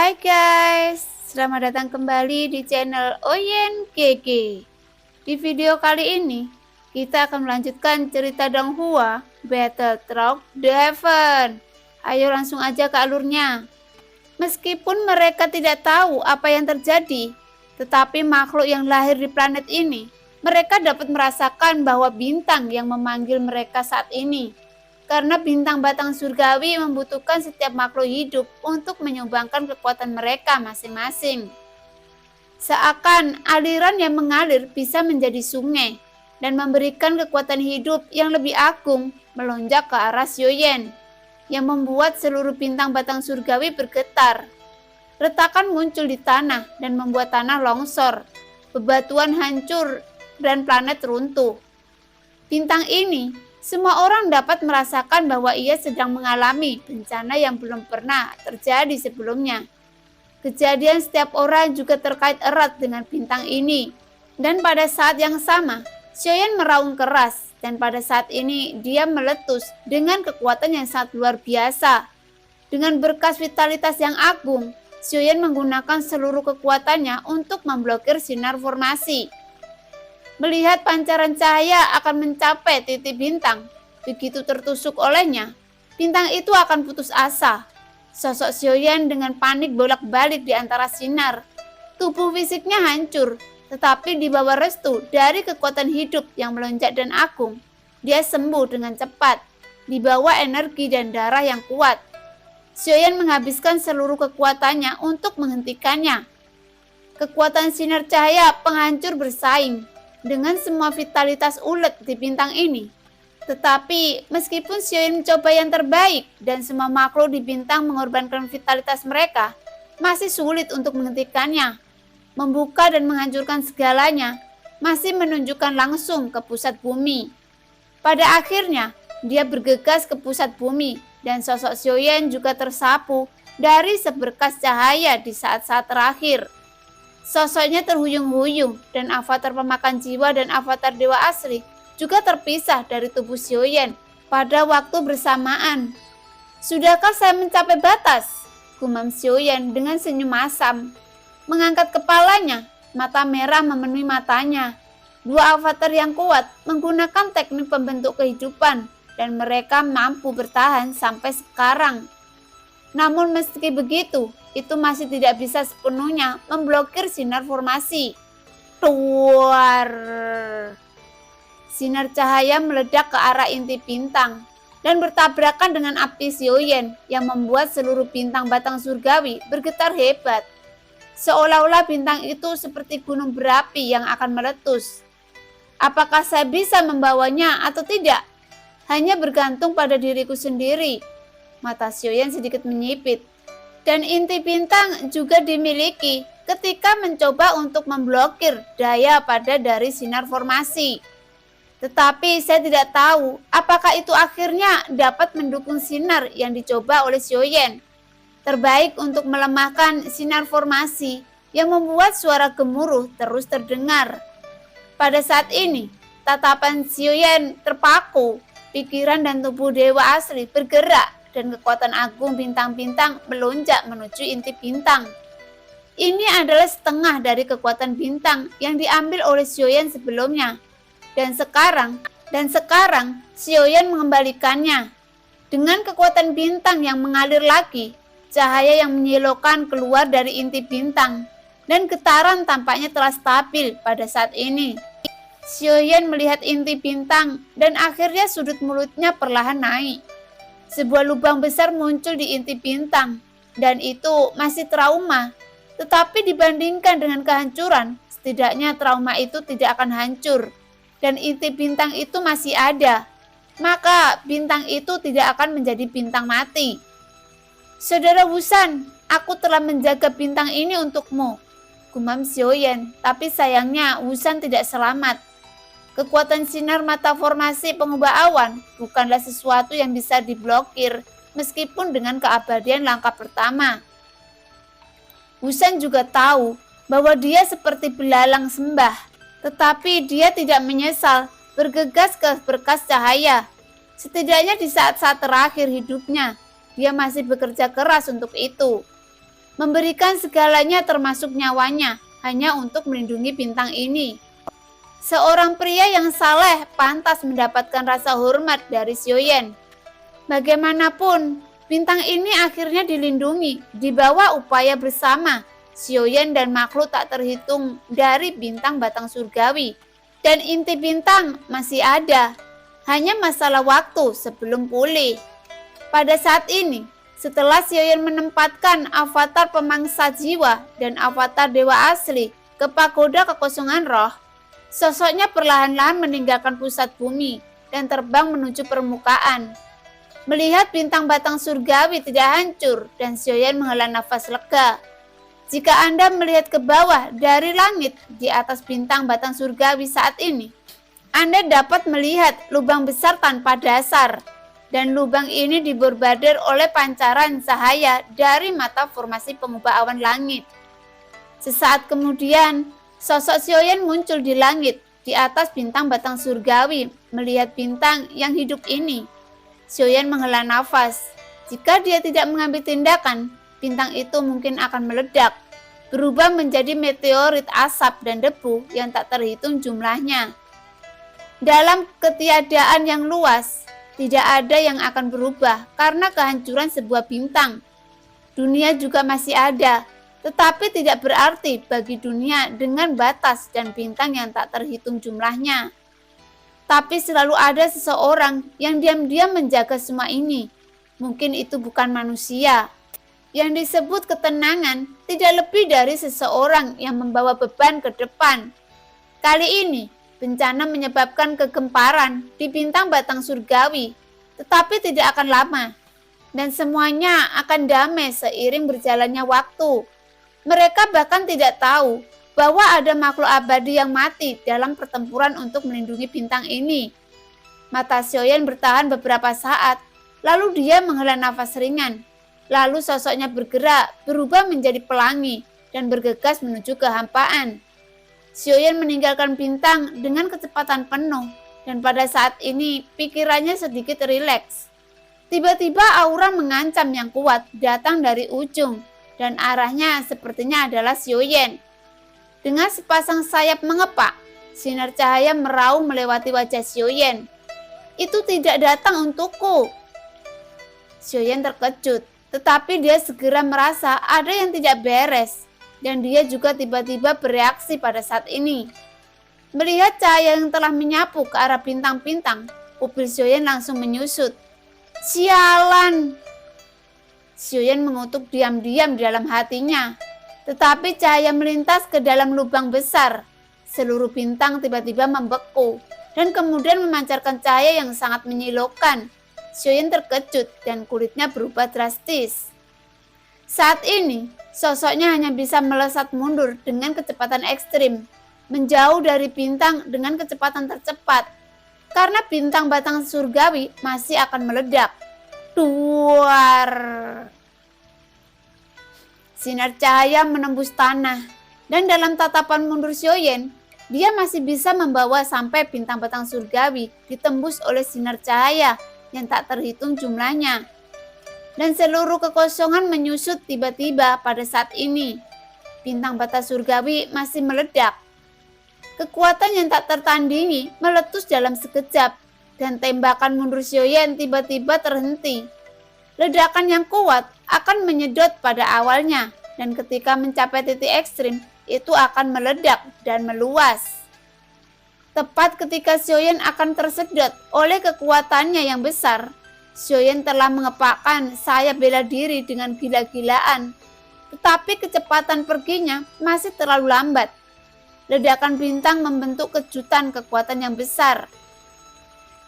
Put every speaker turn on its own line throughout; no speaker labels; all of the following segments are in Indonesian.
Hai guys, selamat datang kembali di channel Oyen GG. Di video kali ini, kita akan melanjutkan cerita Donghua Battle Through the Heaven. Ayo langsung aja ke alurnya. Meskipun mereka tidak tahu apa yang terjadi, tetapi makhluk yang lahir di planet ini, mereka dapat merasakan bahwa bintang yang memanggil mereka saat ini. Karena bintang batang surgawi membutuhkan setiap makhluk hidup untuk menyumbangkan kekuatan mereka masing-masing. Seakan aliran yang mengalir bisa menjadi sungai dan memberikan kekuatan hidup yang lebih agung melonjak ke arah Xiaoyan, yang membuat seluruh bintang batang surgawi bergetar. Retakan muncul di tanah dan membuat tanah longsor, bebatuan hancur, dan planet runtuh. Bintang ini semua orang dapat merasakan bahwa ia sedang mengalami bencana yang belum pernah terjadi sebelumnya. Kejadian setiap orang juga terkait erat dengan bintang ini. Dan pada saat yang sama, Xiaoyan meraung keras dan pada saat ini dia meletus dengan kekuatan yang sangat luar biasa. Dengan berkas vitalitas yang agung, Xiaoyan menggunakan seluruh kekuatannya untuk memblokir sinar formasi. Melihat pancaran cahaya akan mencapai titik bintang, begitu tertusuk olehnya, bintang itu akan putus asa. Sosok Xiaoyan dengan panik bolak-balik di antara sinar. Tubuh fisiknya hancur, tetapi di bawah restu dari kekuatan hidup yang melonjak dan agung, dia sembuh dengan cepat, di bawah energi dan darah yang kuat. Xiaoyan menghabiskan seluruh kekuatannya untuk menghentikannya. Kekuatan sinar cahaya penghancur bersaing dengan semua vitalitas ulet di bintang ini. Tetapi meskipun Xiaoyan mencoba yang terbaik dan semua makhluk di bintang mengorbankan vitalitas mereka, masih sulit untuk menghentikannya. Membuka dan menghancurkan segalanya masih menunjukkan langsung ke pusat bumi. Pada akhirnya, dia bergegas ke pusat bumi dan sosok Xiaoyan juga tersapu dari seberkas cahaya di saat-saat terakhir. Sosoknya terhuyung-huyung dan avatar pemakan jiwa dan avatar dewa asli juga terpisah dari tubuh Xiaoyan pada waktu bersamaan. Sudahkah saya mencapai batas? Gumam Xiaoyan dengan senyum asam. Mengangkat kepalanya, mata merah memenuhi matanya. Dua avatar yang kuat menggunakan teknik pembentuk kehidupan dan mereka mampu bertahan sampai sekarang. Namun meski begitu, itu masih tidak bisa sepenuhnya memblokir sinar formasi. Tuar. Sinar cahaya meledak ke arah inti bintang dan bertabrakan dengan api Xiaoyan yang membuat seluruh bintang batang surgawi bergetar hebat. Seolah-olah bintang itu seperti gunung berapi yang akan meletus. Apakah saya bisa membawanya atau tidak? Hanya bergantung pada diriku sendiri. Mata Xiaoyan sedikit menyipit. Dan inti bintang juga dimiliki ketika mencoba untuk memblokir daya pada dari sinar formasi. Tetapi saya tidak tahu apakah itu akhirnya dapat mendukung sinar yang dicoba oleh Xiaoyan. Terbaik untuk melemahkan sinar formasi yang membuat suara gemuruh terus terdengar. Pada saat ini, tatapan Xiaoyan terpaku, pikiran dan tubuh dewa asli bergerak dan kekuatan agung bintang-bintang melonjak menuju inti bintang. Ini adalah setengah dari kekuatan bintang yang diambil oleh Xiaoyan sebelumnya. Dan sekarang Xiaoyan mengembalikannya. Dengan kekuatan bintang yang mengalir lagi, cahaya yang menyilaukan keluar dari inti bintang, dan getaran tampaknya telah stabil pada saat ini. Xiaoyan melihat inti bintang dan akhirnya sudut mulutnya perlahan naik. Sebuah lubang besar muncul di inti bintang, dan itu masih trauma. Tetapi dibandingkan dengan kehancuran, setidaknya trauma itu tidak akan hancur, dan inti bintang itu masih ada. Maka bintang itu tidak akan menjadi bintang mati. Saudara Wusan, aku telah menjaga bintang ini untukmu, gumam Xiaoyan, tapi sayangnya Wusan tidak selamat. Kekuatan sinar mata formasi pengubah awan bukanlah sesuatu yang bisa diblokir meskipun dengan keabadian langkah pertama. Wusan juga tahu bahwa dia seperti belalang sembah, tetapi dia tidak menyesal bergegas ke berkas cahaya. Setidaknya di saat-saat terakhir hidupnya, dia masih bekerja keras untuk itu. memberikan segalanya termasuk nyawanya hanya untuk melindungi bintang ini. Seorang pria yang saleh pantas mendapatkan rasa hormat dari Xiaoyan. Bagaimanapun, bintang ini akhirnya dilindungi di bawah upaya bersama Xiaoyan dan makhluk tak terhitung dari bintang batang surgawi. Dan inti bintang masih ada, hanya masalah waktu sebelum pulih. Pada saat ini, setelah Xiaoyan menempatkan avatar pemangsa jiwa dan avatar dewa asli ke pagoda kekosongan roh, sosoknya perlahan-lahan meninggalkan pusat bumi dan terbang menuju permukaan. Melihat bintang batang surgawi tidak hancur dan Xiaoyan menghela nafas lega. Jika Anda melihat ke bawah dari langit di atas bintang batang surgawi saat ini, Anda dapat melihat lubang besar tanpa dasar. Dan lubang ini diborbardir oleh pancaran cahaya dari mata formasi pengubah awan langit. Sesaat kemudian, sosok Xiaoyan muncul di langit di atas bintang batang surgawi melihat bintang yang hidup ini. Xiaoyan menghela nafas. Jika dia tidak mengambil tindakan, bintang itu mungkin akan meledak, berubah menjadi meteorit asap dan debu yang tak terhitung jumlahnya. Dalam ketiadaan yang luas, tidak ada yang akan berubah karena kehancuran sebuah bintang. Dunia juga masih ada, tetapi tidak berarti bagi dunia dengan batas dan bintang yang tak terhitung jumlahnya. Tapi selalu ada seseorang yang diam-diam menjaga semua ini. Mungkin itu bukan manusia. Yang disebut ketenangan tidak lebih dari seseorang yang membawa beban ke depan. Kali ini, bencana menyebabkan kegemparan di bintang batang surgawi, tetapi tidak akan lama. Dan semuanya akan damai seiring berjalannya waktu. Mereka bahkan tidak tahu bahwa ada makhluk abadi yang mati dalam pertempuran untuk melindungi bintang ini. Mata Xiaoyan bertahan beberapa saat, lalu dia menghela nafas ringan. Lalu sosoknya bergerak, berubah menjadi pelangi, dan bergegas menuju kehampaan. Xiaoyan meninggalkan bintang dengan kecepatan penuh, dan pada saat ini pikirannya sedikit rileks. Tiba-tiba aura mengancam yang kuat datang dari ujung, dan arahnya sepertinya adalah Xiaoyan. Dengan sepasang sayap mengepak, sinar cahaya meraung melewati wajah Xiaoyan. Itu tidak datang untukku. Xiaoyan terkejut. Tetapi dia segera merasa ada yang tidak beres, dan dia juga tiba-tiba bereaksi pada saat ini. Melihat cahaya yang telah menyapu ke arah bintang-bintang, pupil Xiaoyan langsung menyusut. Sialan! Xiaoyan mengutuk diam-diam di dalam hatinya, tetapi cahaya melintas ke dalam lubang besar. Seluruh bintang tiba-tiba membeku, dan kemudian memancarkan cahaya yang sangat menyilaukan. Xiaoyan terkejut dan kulitnya berubah drastis. Saat ini, sosoknya hanya bisa melesat mundur dengan kecepatan ekstrim, menjauh dari bintang dengan kecepatan tercepat, karena bintang batang surgawi masih akan meledak. Duar! Sinar cahaya menembus tanah, dan dalam tatapan mundur Xiaoyan, dia masih bisa membawa sampai bintang batang surgawi ditembus oleh sinar cahaya yang tak terhitung jumlahnya. Dan seluruh kekosongan menyusut tiba-tiba pada saat ini. Bintang batang surgawi masih meledak. Kekuatan yang tak tertandingi meletus dalam sekejap, dan tembakan mundur Xiaoyan tiba-tiba terhenti. Ledakan yang kuat akan menyedot pada awalnya, dan ketika mencapai titik ekstrim, itu akan meledak dan meluas. Tepat ketika Xiaoyan akan tersedot oleh kekuatannya yang besar, Xiaoyan telah mengepakkan sayap bela diri dengan gila-gilaan. Tetapi kecepatan perginya masih terlalu lambat. Ledakan bintang membentuk kejutan kekuatan yang besar.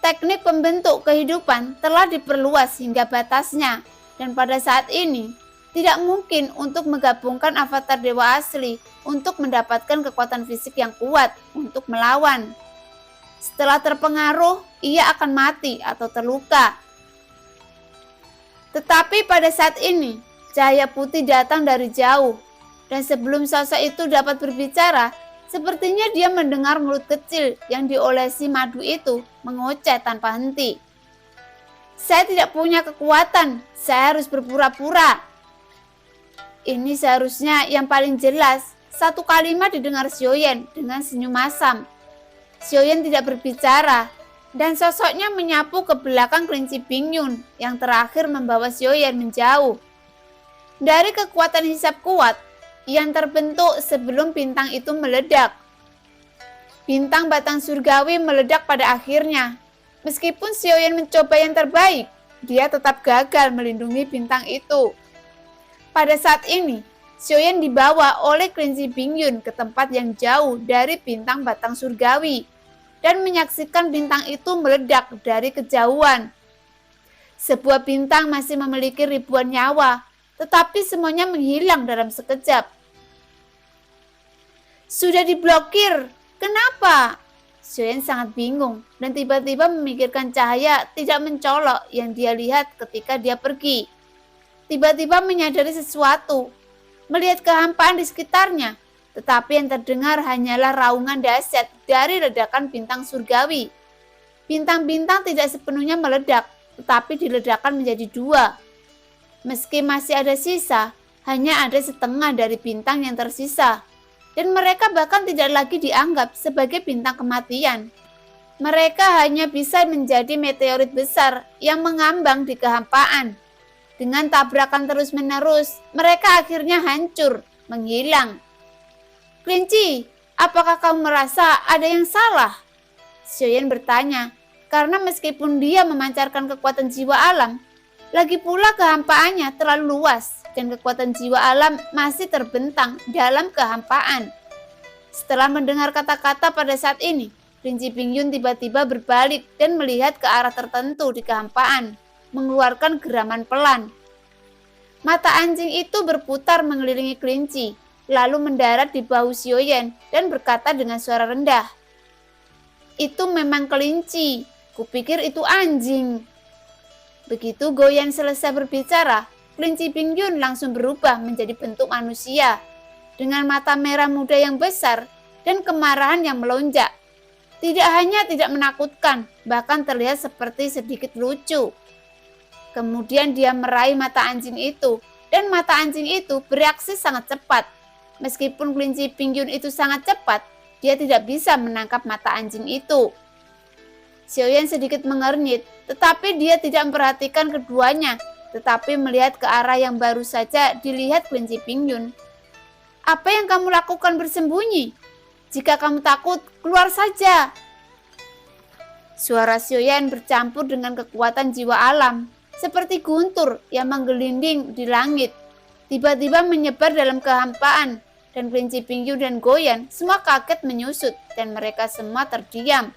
Teknik pembentuk kehidupan telah diperluas hingga batasnya, dan pada saat ini tidak mungkin untuk menggabungkan avatar dewa asli untuk mendapatkan kekuatan fisik yang kuat untuk melawan. Setelah terpengaruh, ia akan mati atau terluka. Tetapi pada saat ini, cahaya putih datang dari jauh, dan sebelum sosok itu dapat berbicara, sepertinya dia mendengar mulut kecil yang diolesi madu itu mengoceh tanpa henti. Saya tidak punya kekuatan, saya harus berpura-pura. Ini seharusnya yang paling jelas. Satu kalimat didengar Xiaoyan dengan senyum masam. Xiaoyan tidak berbicara, dan sosoknya menyapu ke belakang kelinci Bingyun yang terakhir membawa Xiaoyan menjauh. Dari kekuatan hisab kuat yang terbentuk sebelum bintang itu meledak. Bintang batang surgawi meledak pada akhirnya. Meskipun Xiaoyan mencoba yang terbaik, dia tetap gagal melindungi bintang itu. Pada saat ini, Xiaoyan dibawa oleh kelinci Bingyun ke tempat yang jauh dari bintang batang surgawi dan menyaksikan bintang itu meledak dari kejauhan. Sebuah bintang masih memiliki ribuan nyawa, tetapi semuanya menghilang dalam sekejap. Sudah diblokir, kenapa? Xiaoyan sangat bingung dan tiba-tiba memikirkan cahaya tidak mencolok yang dia lihat ketika dia pergi. Tiba-tiba menyadari sesuatu, melihat kehampaan di sekitarnya, tetapi yang terdengar hanyalah raungan dahsyat dari ledakan bintang surgawi. Bintang-bintang tidak sepenuhnya meledak, tetapi diledakkan menjadi dua. Meski masih ada sisa, hanya ada setengah dari bintang yang tersisa, dan mereka bahkan tidak lagi dianggap sebagai bintang kematian. Mereka hanya bisa menjadi meteorit besar yang mengambang di kehampaan. Dengan tabrakan terus-menerus, mereka akhirnya hancur, menghilang. Kelinci, apakah kamu merasa ada yang salah? Xiaoyan bertanya, karena meskipun dia memancarkan kekuatan jiwa alam, lagi pula kehampaannya terlalu luas dan kekuatan jiwa alam masih terbentang dalam kehampaan. Setelah mendengar kata-kata pada saat ini, kelinci Bingyun tiba-tiba berbalik dan melihat ke arah tertentu di kehampaan, mengeluarkan geraman pelan. Mata anjing itu berputar mengelilingi kelinci, lalu mendarat di bahu Xiaoyan dan berkata dengan suara rendah, "Itu memang kelinci, kupikir itu anjing." Begitu Goyan selesai berbicara, kelinci Bingyun langsung berubah menjadi bentuk manusia, dengan mata merah muda yang besar dan kemarahan yang melonjak. Tidak hanya tidak menakutkan, bahkan terlihat seperti sedikit lucu. Kemudian dia meraih mata anjing itu, dan mata anjing itu bereaksi sangat cepat. Meskipun kelinci Bingyun itu sangat cepat, dia tidak bisa menangkap mata anjing itu. Xiaoyan sedikit mengernyit, tetapi dia tidak memperhatikan keduanya, tetapi melihat ke arah yang baru saja dilihat kelinci Bingyun. "Apa yang kamu lakukan bersembunyi? Jika kamu takut, keluar saja." Suara Xiaoyan bercampur dengan kekuatan jiwa alam, seperti guntur yang menggelinding di langit, tiba-tiba menyebar dalam kehampaan, dan kelinci Bingyun dan Goyan semua kaget menyusut, dan mereka semua terdiam.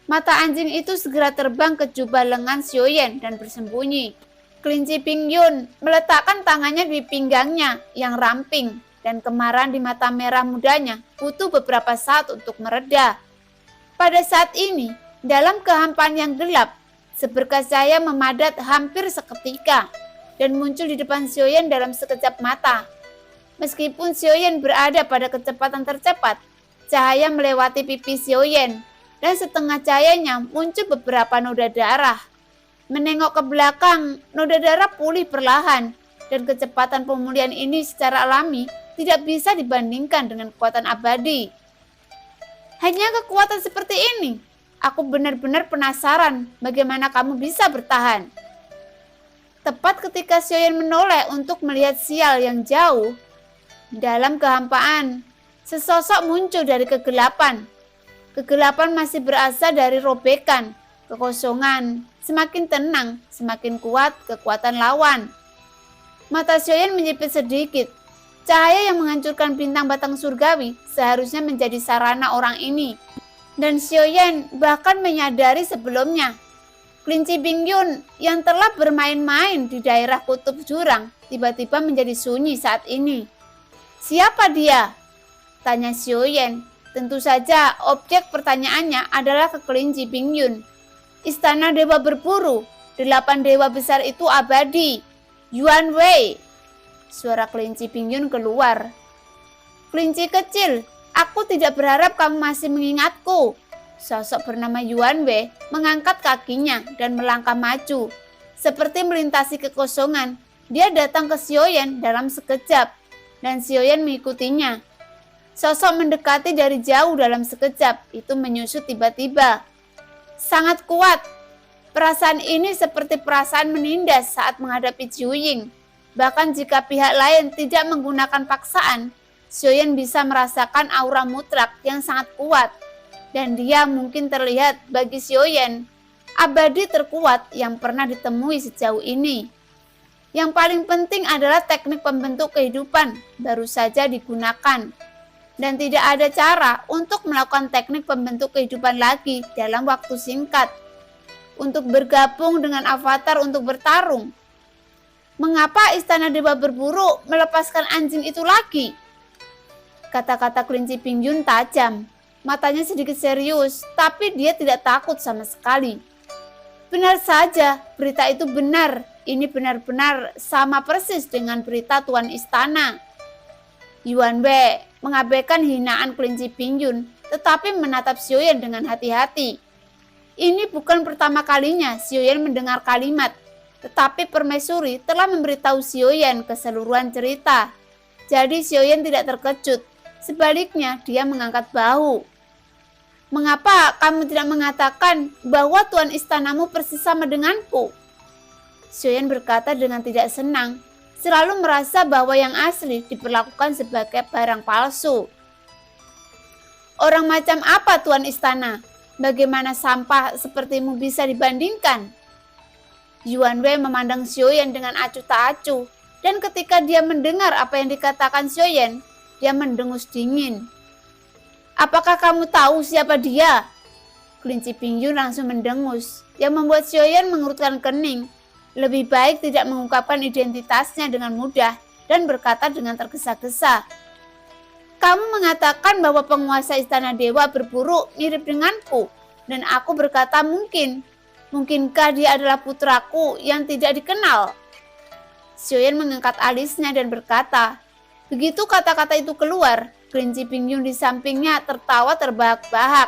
Mata anjing itu segera terbang ke jubah lengan Xiaoyan dan bersembunyi. Kelinci Bingyun meletakkan tangannya di pinggangnya yang ramping, dan kemarahan di mata merah mudanya butuh beberapa saat untuk mereda. Pada saat ini, dalam kehampaan yang gelap, seberkas cahaya memadat hampir seketika dan muncul di depan Xiaoyan dalam sekejap mata. Meskipun Xiaoyan berada pada kecepatan tercepat, cahaya melewati pipi Xiaoyan dan setengah cahayanya muncul beberapa noda darah. Menengok ke belakang, noda darah pulih perlahan, dan kecepatan pemulihan ini secara alami tidak bisa dibandingkan dengan kekuatan abadi. Hanya kekuatan seperti ini, aku benar-benar penasaran bagaimana kamu bisa bertahan. Tepat ketika Xiaoyan menoleh untuk melihat sial yang jauh, dalam kehampaan, sesosok muncul dari kegelapan. Kegelapan masih berasal dari robekan, kekosongan, semakin tenang, semakin kuat kekuatan lawan. Mata Xiaoyan menyipit sedikit. Cahaya yang menghancurkan bintang batang surgawi seharusnya menjadi sarana orang ini. Dan Xiaoyan bahkan menyadari sebelumnya, kelinci Bingyun yang telah bermain-main di daerah kutub jurang tiba-tiba menjadi sunyi saat ini. "Siapa dia?" tanya Xiaoyan. Tentu saja objek pertanyaannya adalah ke kelinci Bingyun. "Istana Dewa Berburu, 8 dewa besar itu abadi. Yuan Wei." Suara kelinci Bingyun keluar. "Kelinci kecil, aku tidak berharap kamu masih mengingatku." Sosok bernama Yuan Wei mengangkat kakinya dan melangkah maju, seperti melintasi kekosongan Dia datang ke Xiaoyan dalam sekejap, dan Xiaoyan mengikutinya. Sosok mendekati dari jauh dalam sekejap, itu menyusut tiba-tiba. Sangat kuat. Perasaan ini seperti perasaan menindas saat menghadapi Zhu-Ying. Bahkan jika pihak lain tidak menggunakan paksaan, Xiaoyan bisa merasakan aura mutlak yang sangat kuat. Dan dia mungkin terlihat bagi Xiaoyan abadi terkuat yang pernah ditemui sejauh ini. Yang paling penting adalah teknik pembentuk kehidupan baru saja digunakan. Dan tidak ada cara untuk melakukan teknik pembentuk kehidupan lagi dalam waktu singkat. Untuk bergabung dengan avatar untuk bertarung. Mengapa Istana Dewa Berburu melepaskan anjing itu lagi? Kata-kata kelinci Pingyun tajam. Matanya sedikit serius, tapi dia tidak takut sama sekali. Benar saja, berita itu benar. Ini benar-benar sama persis dengan berita Tuan Istana. Yuan Wei mengabaikan hinaan kelinci Pingyun, tetapi menatap Xiaoyan dengan hati-hati. Ini bukan pertama kalinya Xiaoyan mendengar kalimat, tetapi permaisuri telah memberitahu Xiaoyan keseluruhan cerita. Jadi Xiaoyan tidak terkejut, sebaliknya dia mengangkat bahu. Mengapa kamu tidak mengatakan bahwa Tuan Istanamu persis sama denganku? Xiaoyan berkata dengan tidak senang, selalu merasa bahwa yang asli diperlakukan sebagai barang palsu. Orang macam apa Tuan Istana? Bagaimana sampah sepertimu bisa dibandingkan? Yuan Wei memandang Xiaoyan dengan acuh tak acuh, dan ketika dia mendengar apa yang dikatakan Xiaoyan, dia mendengus dingin. Apakah kamu tahu siapa dia? Kelinci Pingyun langsung mendengus, yang membuat Xiaoyan mengerutkan kening. Lebih baik tidak mengungkapkan identitasnya dengan mudah dan berkata dengan tergesa-gesa. Kamu mengatakan bahwa penguasa Istana Dewa Berburu mirip denganku, dan aku berkata mungkin. Mungkinkah dia adalah putraku yang tidak dikenal? Xiaoyan mengangkat alisnya dan berkata. Begitu kata-kata itu keluar, kelinci Pingyun di sampingnya tertawa terbahak-bahak.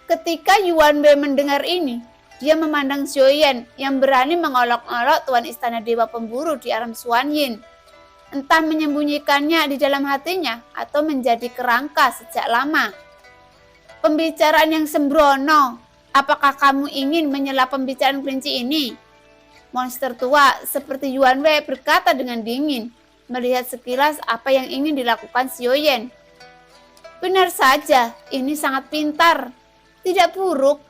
Ketika Yuan Wei mendengar ini, dia memandang Xiaoyan yang berani mengolok-olok Tuan Istana Dewa Pemburu di alam Xuanyin. Entah menyembunyikannya di dalam hatinya atau menjadi kerangka sejak lama. Pembicaraan yang sembrono. Apakah kamu ingin menyela pembicaraan kelinci ini? Monster tua seperti Yuan Wei berkata dengan dingin, melihat sekilas apa yang ingin dilakukan Xiaoyan. Benar saja, ini sangat pintar. Tidak buruk.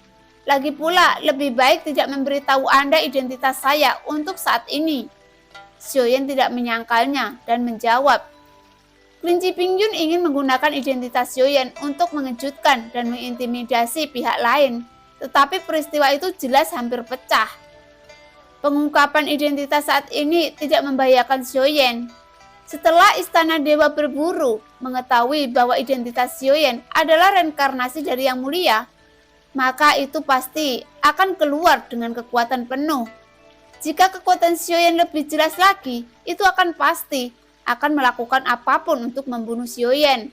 Lagi pula, lebih baik tidak memberitahu Anda identitas saya untuk saat ini. Xiaoyan tidak menyangkalnya dan menjawab. Kelinci Pingyun ingin menggunakan identitas Xiaoyan untuk mengejutkan dan mengintimidasi pihak lain, tetapi peristiwa itu jelas hampir pecah. Pengungkapan identitas saat ini tidak membahayakan Xiaoyan. Setelah Istana Dewa Berburu mengetahui bahwa identitas Xiaoyan adalah reinkarnasi dari Yang Mulia, maka itu pasti akan keluar dengan kekuatan penuh. Jika kekuatan Xiaoyan lebih jelas lagi, itu akan pasti akan melakukan apapun untuk membunuh Xiaoyan.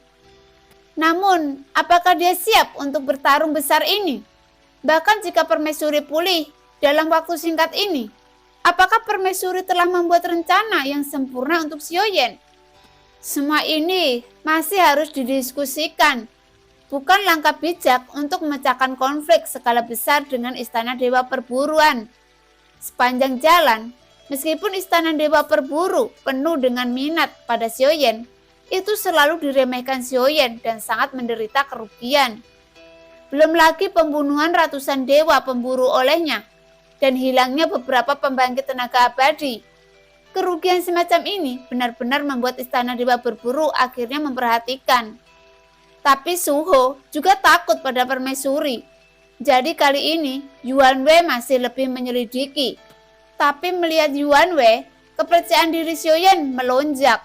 Namun, apakah dia siap untuk bertarung besar ini? Bahkan jika permaisuri pulih dalam waktu singkat ini, apakah permaisuri telah membuat rencana yang sempurna untuk Xiaoyan? Semua ini masih harus didiskusikan. Bukan langkah bijak untuk memecahkan konflik skala besar dengan Istana Dewa Perburuan. Sepanjang jalan, meskipun Istana Dewa Perburu penuh dengan minat pada Xiaoyan, itu selalu diremehkan Xiaoyan dan sangat menderita kerugian. Belum lagi pembunuhan ratusan dewa pemburu olehnya, dan hilangnya beberapa pembangkit tenaga abadi. Kerugian semacam ini benar-benar membuat Istana Dewa Berburu akhirnya memperhatikan. Tapi Suho juga takut pada permaisuri. Jadi kali ini Yuan Wei masih lebih menyelidiki. Tapi melihat Yuan Wei, kepercayaan diri Xiaoyan melonjak.